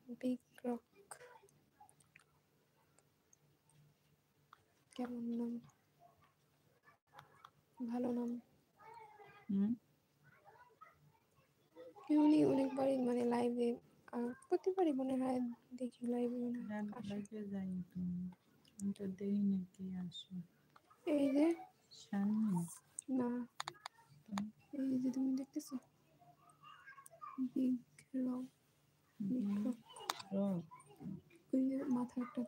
Big rock, কেমন নাম, ভালো নাম। উনি অনেকবারই মানে লাইভে প্রতিবারই মনে হয় দেখি লাইভে মনে হয় আসে। লাইভে যাই তুমি তো দেই নাকি আসো। এই যে শানি না, এই যে তুমি দেখতেছো বিগ রক, বিগ রক ওই যে মাথা একটা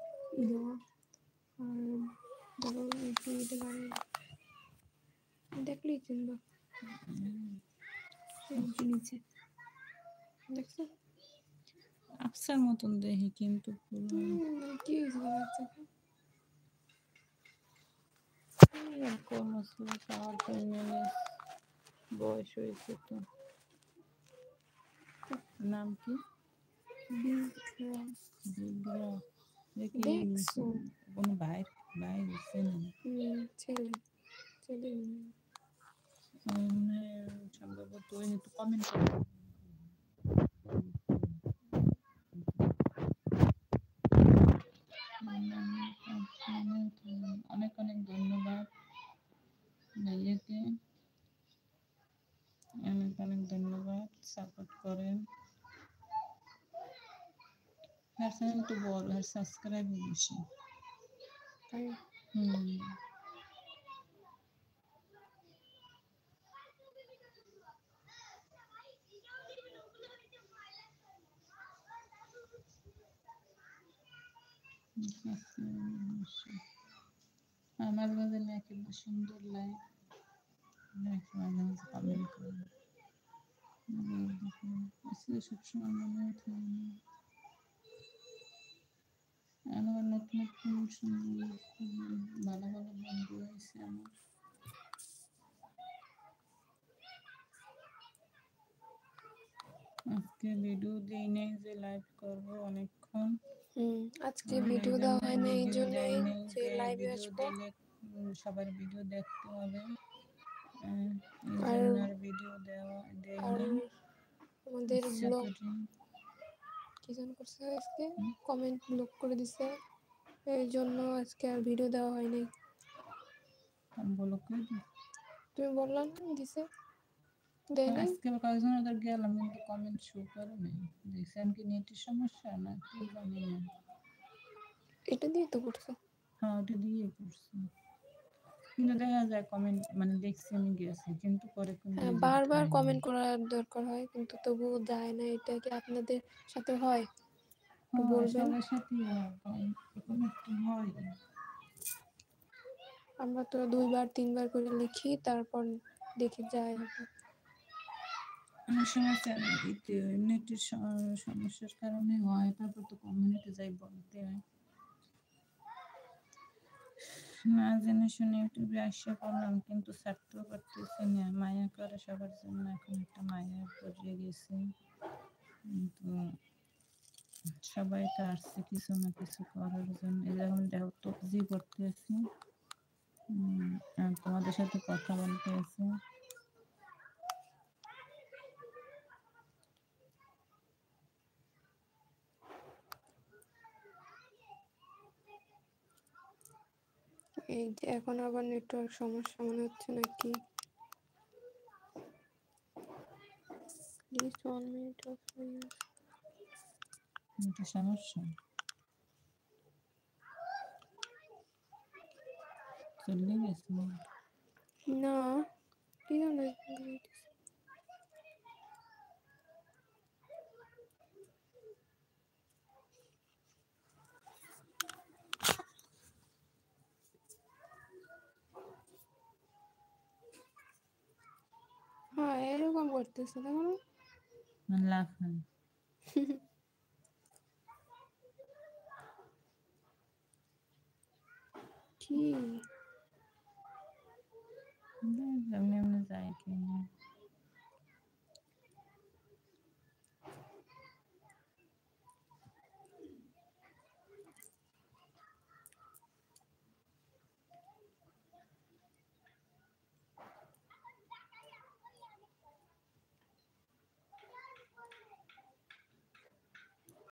দেওয়া আর বড় একটু এটা গাড়ি দেখলেই চিনবা। এই যে নিচে দেখছো আফসার মতন দেখি কিন্তু পুরো কি হয়েছে বাচ্চাকে কর্মসূচি পাওয়ার জন্য বয়স হয়েছে তো। নাম কি? বিগ্রা। দেখি দেখছো কোনো ভাই দিচ্ছে না ছেলে ছেলে সম্ভবত একটু কমেন্ট করে অনেক অনেক ধন্যবাদ ভাইয়াকে, অনেক অনেক ধন্যবাদ সাপোর্ট করেন। হ্যাঁ চ্যানেল তো বড় আর সাবস্ক্রাইব বেশি। আমার মাঝে নাকি সুন্দর লাগে, মাঝে মাঝে কমেন্ট করে সবসময় মনে হয় আমার নতুন নতুন ভালো ভালো বন্ধু হয়েছে আমার। আজকে ভিডিও দিই নেই যে লাইভ করবো অনেকক্ষণ। আজকে ভিডিও দেওয়া হয় না এই জন্যই যে যে লাইভে ভিডিও আসবো দিলে সবার ভিডিও দেখতে হবে, এই আর জন্য আর ভিডিও দেওয়া দেয়নি। আমাদের ব্লগ কি যেন করছে আজকে কমেন্ট ব্লক করে দিছে, এই জন্য আজকে আর ভিডিও দেওয়া হয়নি। ব্লক করে দিই তুমি বললা না দিছে আজকে কয়েকজন ওদের গেলাম কিন্তু কমেন্ট শো করে নাই, দেখছেন কি নেটের সমস্যা না কি জানি না। এটা দিয়ে তো করছে। হ্যাঁ ওটা দিয়ে করছি কিন্তু দেখা যায় কমেন্ট মানে দেখছি আমি গেছি কিন্তু পরে হ্যাঁ বারবার কমেন্ট করার দরকার হয় কিন্তু তবুও যায় না, এটা কি আপনাদের সাথে হয় একটু বলবেন। সবার সাথেই হয়। আমরা তো 2বার 3বার করে লিখি তারপর দেখি যায় না। অনেক সময় চ্যানেল দিতে হয় নেটের সমস্যার কারণে হয়, তারপর তো কমিউনিটি যাই বলতে হয় না জেনে শুনে ইউটিউবে আসা করলাম কিন্তু ছাড়তেও পারতেছি না, মায়া করে সবার জন্য এখন একটা মায়া পড়িয়ে গেছি কিন্তু সবাই তো আসছে কিছু না কিছু করার জন্য, এরকম দেখো তবজি করতে আছি তোমাদের সাথে কথা বলতে আছি। এই যে এখন আবার নেটওয়ার্ক সমস্যা মনে হচ্ছে নাকি। Just 1 minute of এটা সমস্যা চলে গেছে না কি জানো হ্যাঁ এরকম করতেছে দেখো লাভ হয় কি এমনি এমনি যায় কি